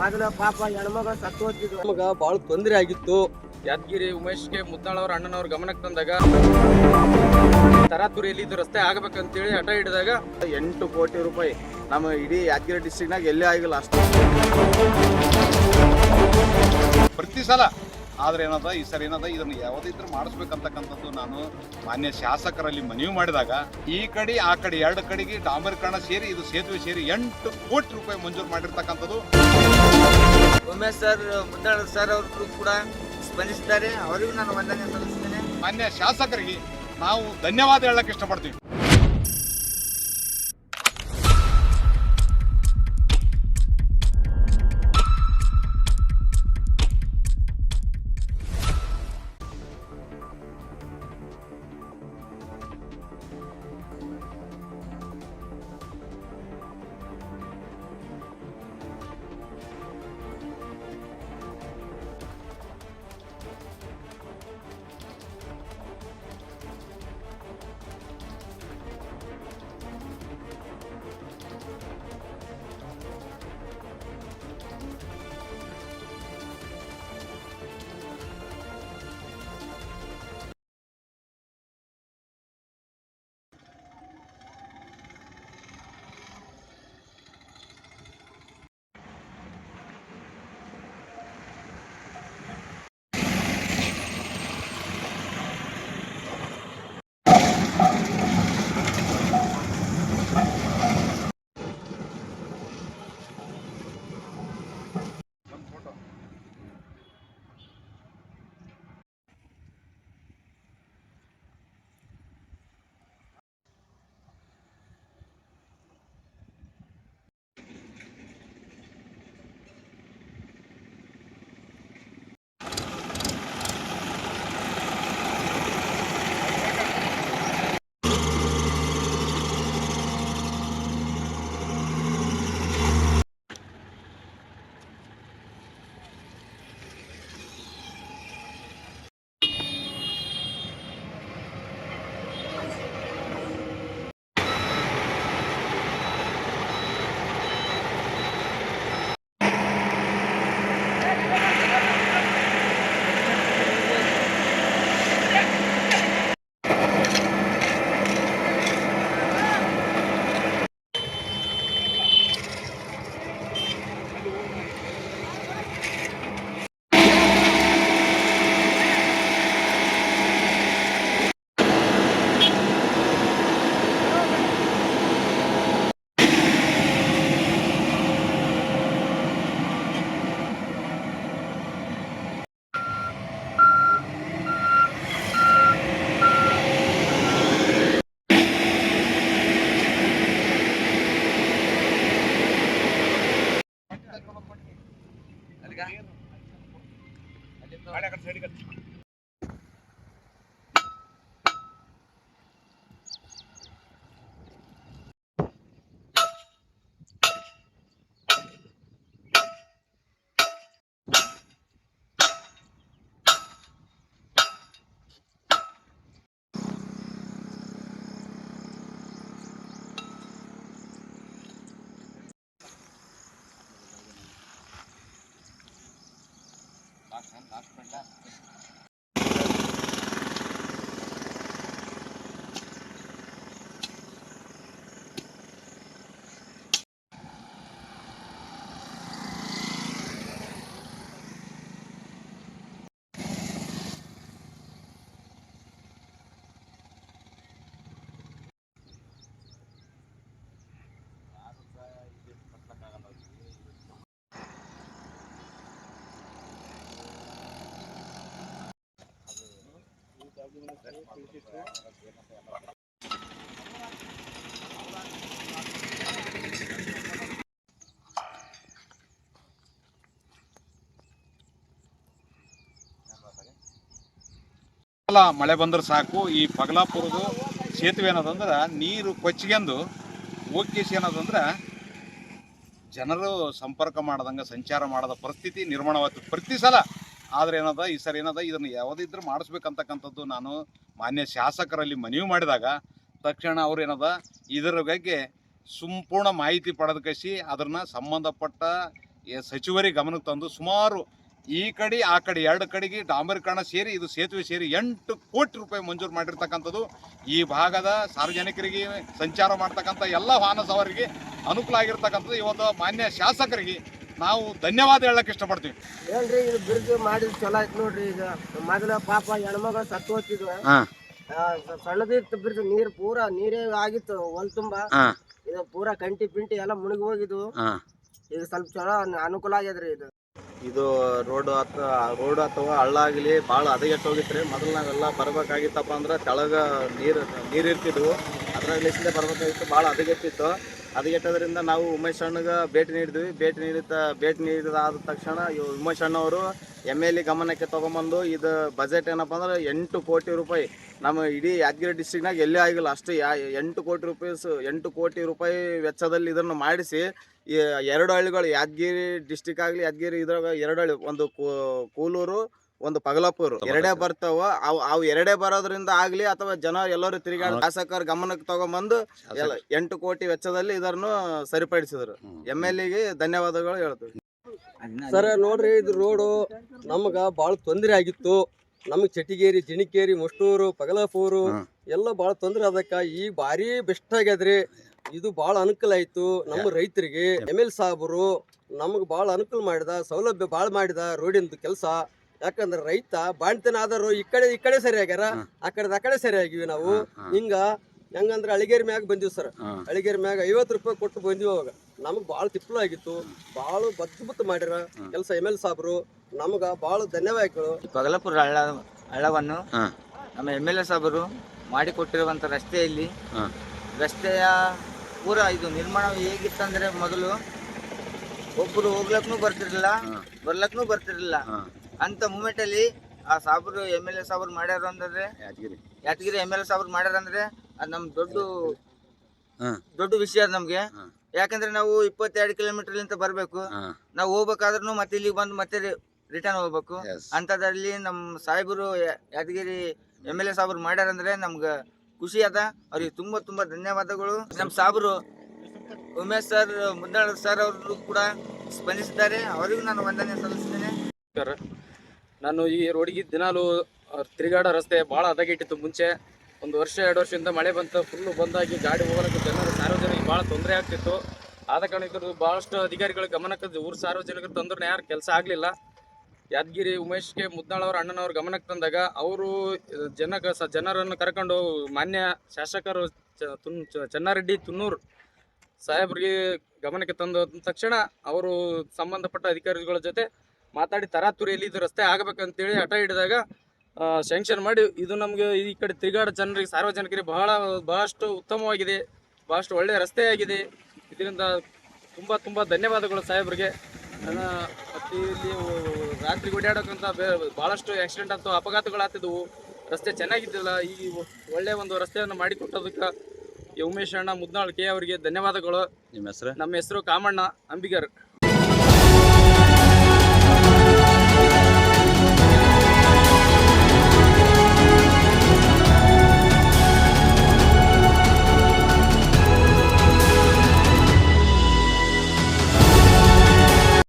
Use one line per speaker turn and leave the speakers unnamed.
ಮೊದಲ ಪಾಪ ಹೆಣ್ಮಗ ಸತ್ತು ಹೋಗ್ತಿದ್ವು.
ನಮಗ ಭಾಳ ತೊಂದರೆ ಆಗಿತ್ತು.
ಯಾದಗಿರಿ ಉಮೇಶ್ಗೆ ಮುದ್ದಾಳವ್ರ ಅಣ್ಣನವ್ರ ಗಮನಕ್ಕೆ ತಂದಾಗ ತರಾತುರಿಯಲ್ಲಿ ಇದು ರಸ್ತೆ ಆಗಬೇಕಂತೇಳಿ ಹಠ ಹಿಡಿದಾಗ
8 ಕೋಟಿ ರೂಪಾಯಿ ನಮ್ಮ ಇಡೀ ಯಾದಗಿರಿ ಡಿಸ್ಟ್ರಿಕ್ನಾಗ ಎಲ್ಲೇ ಆಗಿಲ್ಲ ಅಷ್ಟು
ಪ್ರತಿ ಸಲ. ಆದ್ರೆ ಏನದ ಈ ಸರಿ ಏನದ ಇದನ್ನು ಯಾವುದಿದ್ರು ಮಾಡಿಸ್ಬೇಕಂತಕ್ಕಂಥದ್ದು ನಾನು ಮಾನ್ಯ ಶಾಸಕರಲ್ಲಿ ಮನವಿ ಮಾಡಿದಾಗ ಈ ಕಡೆ ಆ ಕಡೆ ಎರಡು ಕಡೆಗೆ ಡಾಂಬರೀಕರಣ ಸೇರಿ ಇದು ಸೇತುವೆ ಸೇರಿ 8 ಕೋಟಿ ರೂಪಾಯಿ ಮಂಜೂರು ಮಾಡಿರ್ತಕ್ಕಂಥದ್ದು.
ಉಮೇಶ್ ಸರ್ ಮುದ್ದಾಳ ಸರ್ ಅವರು ಕೂಡ ಸ್ಪಂದಿಸಿದ್ದಾರೆ. ಅವರಿಗೂ ನಾನು ವಂದನೆ ಸಲ್ಲಿಸ್ತೇನೆ.
ಮಾನ್ಯ ಶಾಸಕರಿಗೆ ನಾವು ಧನ್ಯವಾದ ಹೇಳಕ್ಕೆ ಇಷ್ಟಪಡ್ತೀವಿ. ಮಳೆ ಬಂದ್ರೆ ಸಾಕು ಈ ಪಗಲಾಪುರದ ಸೇತುವೆ ಏನದಂದ್ರೆ ನೀರು ಕೊಚ್ಚಿಗೆಂದು ಹೋಗಿಸಿ ಏನದಂದ್ರೆ ಜನರು ಸಂಪರ್ಕ ಮಾಡದಂಗೆ ಸಂಚಾರ ಮಾಡದ ಪರಿಸ್ಥಿತಿ ನಿರ್ಮಾಣವಾಗ್ತದೆ ಪ್ರತಿ ಸಲ. ಆದರೆ ಏನದ ಈ ಸರಿ ಏನದ ಇದನ್ನು ಯಾವುದಿದ್ರು ಮಾಡಿಸ್ಬೇಕಂತಕ್ಕಂಥದ್ದು ನಾನು ಮಾನ್ಯ ಶಾಸಕರಲ್ಲಿ ಮನವಿ ಮಾಡಿದಾಗ ತಕ್ಷಣ ಅವ್ರು ಏನದ ಇದರ ಬಗ್ಗೆ ಸಂಪೂರ್ಣ ಮಾಹಿತಿ ಪಡೆದುಕಸಿ ಅದನ್ನು ಸಂಬಂಧಪಟ್ಟ ಸಚಿವರಿಗೆ ಗಮನಕ್ಕೆ ತಂದು ಸುಮಾರು ಈ ಕಡೆ ಆ ಕಡೆ ಎರಡು ಕಡೆಗೆ ಡಾಂಬರೀಕರಣ ಸೇರಿ ಇದು ಸೇತುವೆ ಸೇರಿ 8 ಕೋಟಿ ರೂಪಾಯಿ ಮಂಜೂರು ಮಾಡಿರ್ತಕ್ಕಂಥದ್ದು ಈ ಭಾಗದ ಸಾರ್ವಜನಿಕರಿಗೆ ಸಂಚಾರ ಮಾಡ್ತಕ್ಕಂಥ ಎಲ್ಲ ವಾಹನ ಸವಾರರಿಗೆ ಅನುಕೂಲ ಆಗಿರ್ತಕ್ಕಂಥದ್ದು. ಇವತ್ತು ಮಾನ್ಯ ಶಾಸಕರಿಗೆ ನಾವು ಧನ್ಯವಾದ ಹೇಳಕ್ಕೆ ಇಷ್ಟಪಡ್ತೀವಿ.
ಏನ್ರಿ ಇದು ಬ್ರಿಡ್ಜ್ ಮಾಡಿದ್ ಚಲೋ ಆಯ್ತು ನೋಡ್ರಿ. ಈಗ ಮೊದಲ ಪಾಪ ಹೆಣ್ಮಗ ಸತ್ತು ಹೋಗ್ತಿದ್ವು, ಸಣ್ಣದಿತ್ತು ಬ್ರಿಡ್ಜ್, ನೀರೇ ಆಗಿತ್ತು ಹೊಲ ತುಂಬಾ. ಇದು ಪೂರಾ ಕಂಟಿ ಪಿಂಟಿ ಎಲ್ಲ ಮುಳುಗಿ ಹೋಗಿದ್ವು. ಈಗ ಸ್ವಲ್ಪ ಚಲೋ ಅನುಕೂಲ ಆಗ್ಯದ್ರಿ.
ಇದು ರೋಡ್ ಅಥವಾ ಹಳ್ಳ ಆಗಲಿ ಭಾಳ ಹದಗೆಟ್ಟು ಹೋಗಿತ್ರಿ. ಮೊದಲು ನಾವೆಲ್ಲ ಬರ್ಬೇಕಾಗಿತ್ತಪ್ಪ ಅಂದ್ರೆ ತೆಳಗ ನೀರು ಇರ್ತಿದ್ವು, ಅದ್ರಾಗ್ಲಿಂದ ಬರ್ಬೇಕಾಗಿತ್ತು. ಭಾಳ ಹದಗೆಟ್ಟಿತ್ತು. ಹದಗೆಟ್ಟೋದ್ರಿಂದ ನಾವು ಉಮೇಶ್ ಅಣ್ಣಗೆ ಭೇಟಿ ನೀಡಿದ್ವಿ. ಭೇಟಿ ನೀಡಿದಾದ ತಕ್ಷಣ ಉಮೇಶ್ ಅಣ್ಣವರು MLA ಗಮನಕ್ಕೆ ತೊಗೊಂಬಂದು ಇದು ಬಜೆಟ್ ಏನಪ್ಪ ಅಂದ್ರೆ 8 ಕೋಟಿ ರೂಪಾಯಿ ನಮ್ಮ ಇಡೀ ಯಾದಗಿರಿ ಡಿಸ್ಟ್ರಿಕ್ನಾಗ ಎಲ್ಲೇ ಆಗಿಲ್ಲ ಅಷ್ಟು 8 ಕೋಟಿ ರೂಪಾಯಿ ವೆಚ್ಚದಲ್ಲಿ ಇದನ್ನು ಮಾಡಿಸಿ ಈ 2 ಹಳ್ಳಿಗಳು ಯಾದಗಿರಿ ಡಿಸ್ಟ್ರಿಕ್ ಆಗಲಿ ಯಾದಗಿರಿ ಇದ್ರಾಗ 2 ಹಳ್ಳಿ, ಒಂದು ಕೂಲೂರು ಒಂದು ಪಗಲಾಪುರ, ಎರಡೇ ಬರ್ತಾವ. ಅವು ಎರಡೇ ಬರೋದ್ರಿಂದ ಆಗ್ಲಿ ಅಥವಾ ಜನ ಎಲ್ಲರೂ ತಿರುಗಾಡ ಶಾಸಕರ ಗಮನಕ್ಕೆ ತಗೊಂಬಂದು 8 ಕೋಟಿ ವೆಚ್ಚದಲ್ಲಿ ಇದನ್ನು ಸರಿಪಡಿಸಿದ್ರು. MLAಗೆ ಧನ್ಯವಾದಗಳು ಹೇಳ್ತೀವಿ.
ಸರ್ ನೋಡ್ರಿ, ಇದು ರೋಡು ನಮ್ಗ ಭಾಳ ತೊಂದರೆ ಆಗಿತ್ತು. ನಮ್ಗೆ ಚಟಿಗೇರಿ, ಜಿಣಿಕೇರಿ, ಮುಷ್ಟೂರು, ಪಗಲಾಪೂರು ಎಲ್ಲ ಭಾಳ ತೊಂದರೆ ಅದಕ್ಕೆ ಈಗ ಭಾರಿ ಬೆಸ್ಟ್ ಆಗ್ಯದ್ರಿ. ಇದು ಭಾಳ ಅನುಕೂಲ ಆಯ್ತು ನಮ್ಮ ರೈತರಿಗೆ. MLA ಸಾಹೇಬರು ನಮಗೆ ಭಾಳ ಅನುಕೂಲ ಮಾಡಿದ, ಸೌಲಭ್ಯ ಭಾಳ ಮಾಡಿದ ರೋಡಿಂದು ಕೆಲಸ. ಯಾಕಂದ್ರೆ ರೈತ ಬಾಣ್ತನ ಆದರೂ ಈ ಕಡೆ ಸರಿ ಆಗ್ಯಾರ, ಆ ಕಡೆ ಸರಿ ಆಗಿವಿ ನಾವು. ಹೆಂಗಂದ್ರೆ ಅಳಿಗೇರಿ ಮ್ಯಾಗ ಬಂದಿವಿ ಸರ್. ಅಳಿಗೇರಿ ಮ್ಯಾಗ 50 ರೂಪಾಯಿ ಕೊಟ್ಟು ಬಂದಿವಿ. ಅವಾಗ ನಮಗೆ ಭಾಳ ತಿಪ್ಪಲು ಆಗಿತ್ತು. ಭಾಳ ಬತ್ತು ಮಾಡ್ಯಾರ ಕೆಲಸ MLA ಸಾಹೇಬರು. ನಮ್ಗೆ ಭಾಳ ಧನ್ಯವಾದಗಳು.
ಪಗಲಾಪುರ ಹಳ್ಳವನ್ನು ನಮ್ಮ MLA ಸಾಹೇಬರು ಮಾಡಿಕೊಟ್ಟಿರುವಂಥ ರಸ್ತೆಯಲ್ಲಿ ರಸ್ತೆಯ ಪೂರಾ ಇದು ನಿರ್ಮಾಣ ಹೇಗಿತ್ತಂದ್ರೆ ಮೊದಲು ಒಬ್ಬರು ಹೋಗ್ಲಕ್ಕೂ ಬರ್ಲಕ್ಕೂ ಬರ್ತಿರ್ಲಿಲ್ಲ. ಅಂತ ಮೂಮೆಂಟಲ್ಲಿ ಆ ಸಾಹೇಬರು MLA ಸಾಹೇಬರು ಮಾಡ್ಯಾರ ಅಂದ್ರೆ ಯಾದಗಿರಿ MLA ಸಾಹೇಬರು ಮಾಡ್ಯಾರ ಅಂದ್ರೆ ಅದು ನಮ್ ದೊಡ್ಡ ವಿಷಯ ಅದು ನಮ್ಗೆ. ಯಾಕಂದ್ರೆ ನಾವು 22 ಕಿಲೋಮೀಟರ್ಲಿಂದ ಬರ್ಬೇಕು. ನಾವು ಹೋಗ್ಬೇಕಾದ್ರೂ ಮತ್ತೆ ಇಲ್ಲಿಗೆ ಬಂದು ಮತ್ತೆ ರಿಟರ್ನ್ ಹೋಗ್ಬೇಕು. ಅಂತದ್ರಲ್ಲಿ ನಮ್ಮ ಸಾಹೇಬರು ಯಾದಗಿರಿ MLA ಸಾಹೇಬರು ಮಾಡ್ಯಾರ ಅಂದ್ರೆ ನಮ್ಗೆ ಖುಷಿ ಅದ. ಅವ್ರಿಗೆ ತುಂಬಾ ಧನ್ಯವಾದಗಳು. ನಮ್ಮ ಸಾಹೇಬರು ಉಮೇಶ್ ಸರ್, ಮುದ್ದಾಳ ಸರ್ ಅವರು ಕೂಡ ಸ್ಪಂದಿಸಿದ್ದಾರೆ. ಅವರಿಗೂ ನಾನು ವಂದನೆ ಸಲ್ಲಿಸ್ತೇನೆ.
ನಾನು ಈ ರೋಡಿಗೆ ದಿನಾಲು ತಿರುಗಾಡೋ ರಸ್ತೆ ಭಾಳ ಹದಗೆಟ್ಟಿತ್ತು. ಮುಂಚೆ 1 ವರ್ಷ 2 ವರ್ಷದಿಂದ ಮಳೆ ಬಂತು, ಫುಲ್ಲು ಬಂದಾಗಿ ಗಾಡಿ ಹೋಗೋಕ್ಕೆ ಸಾರ್ವಜನಿಕರಿಗೆ ಭಾಳ ತೊಂದರೆ ಆಗ್ತಿತ್ತು. ಆದ ಕಾರಣ ಇದ್ರದ್ದು ಭಾಳಷ್ಟು ಅಧಿಕಾರಿಗಳ ಗಮನಕ್ಕೆ ಊರು ಸಾರ್ವಜನಿಕರು ತಂದ್ರೂ ಯಾರು ಕೆಲಸ ಆಗಲಿಲ್ಲ. ಯಾದಗಿರಿ ಉಮೇಶ್ಗೆ ಮುದ್ನಾಳವ್ರ ಅಣ್ಣನವ್ರ ಗಮನಕ್ಕೆ ತಂದಾಗ ಅವರು ಜನರನ್ನು ಕರ್ಕೊಂಡು ಮಾನ್ಯ ಶಾಸಕರು ಚೆನ್ನಾರೆಡ್ಡಿ ತುನ್ನೂರು ಸಾಹೇಬ್ರಿಗೆ ಗಮನಕ್ಕೆ ತಂದ ತಕ್ಷಣ ಅವರು ಸಂಬಂಧಪಟ್ಟ ಅಧಿಕಾರಿಗಳ ಜೊತೆ ಮಾತಾಡಿ ತರಾತುರಿಯಲ್ಲಿ ಇದು ರಸ್ತೆ ಆಗಬೇಕಂತೇಳಿ ಹಠ ಹಿಡಿದಾಗ ಸ್ಯಾಂಕ್ಷನ್ ಮಾಡಿ ಇದು ನಮಗೆ ಈ ಕಡೆ ತಿರುಗಾಡೋ ಜನರಿಗೆ ಸಾರ್ವಜನಿಕರಿಗೆ ಬಹಳಷ್ಟು ಉತ್ತಮವಾಗಿದೆ, ಬಹಳಷ್ಟು ಒಳ್ಳೆಯ ರಸ್ತೆ ಆಗಿದೆ. ಇದರಿಂದ ತುಂಬ ಧನ್ಯವಾದಗಳು ಸಾಹೇಬ್ರಿಗೆ. ಮತ್ತು ಇಲ್ಲಿ ರಾತ್ರಿ ಓಡಾಡೋಕ್ಕಂತ ಭಾಳಷ್ಟು ಆಕ್ಸಿಡೆಂಟ್ ಆಗ್ತಾವೆ, ಅಪಘಾತಗಳಾಗ್ತಿದ್ವು. ರಸ್ತೆ ಚೆನ್ನಾಗಿದ್ದಿಲ್ಲ. ಈ ಒಳ್ಳೆಯ ಒಂದು ರಸ್ತೆಯನ್ನು ಮಾಡಿಕೊಟ್ಟೋದಕ್ಕೆ ಉಮೇಶ್ ಅಣ್ಣ ಮುದ್ನಾಳ್ ಕೆ ಅವರಿಗೆ ಧನ್ಯವಾದಗಳು.
ನಿಮ್ಮ ಹೆಸರು?
ನಮ್ಮ ಹೆಸರು ಕಾಮಣ್ಣ ಅಂಬಿಗರ್.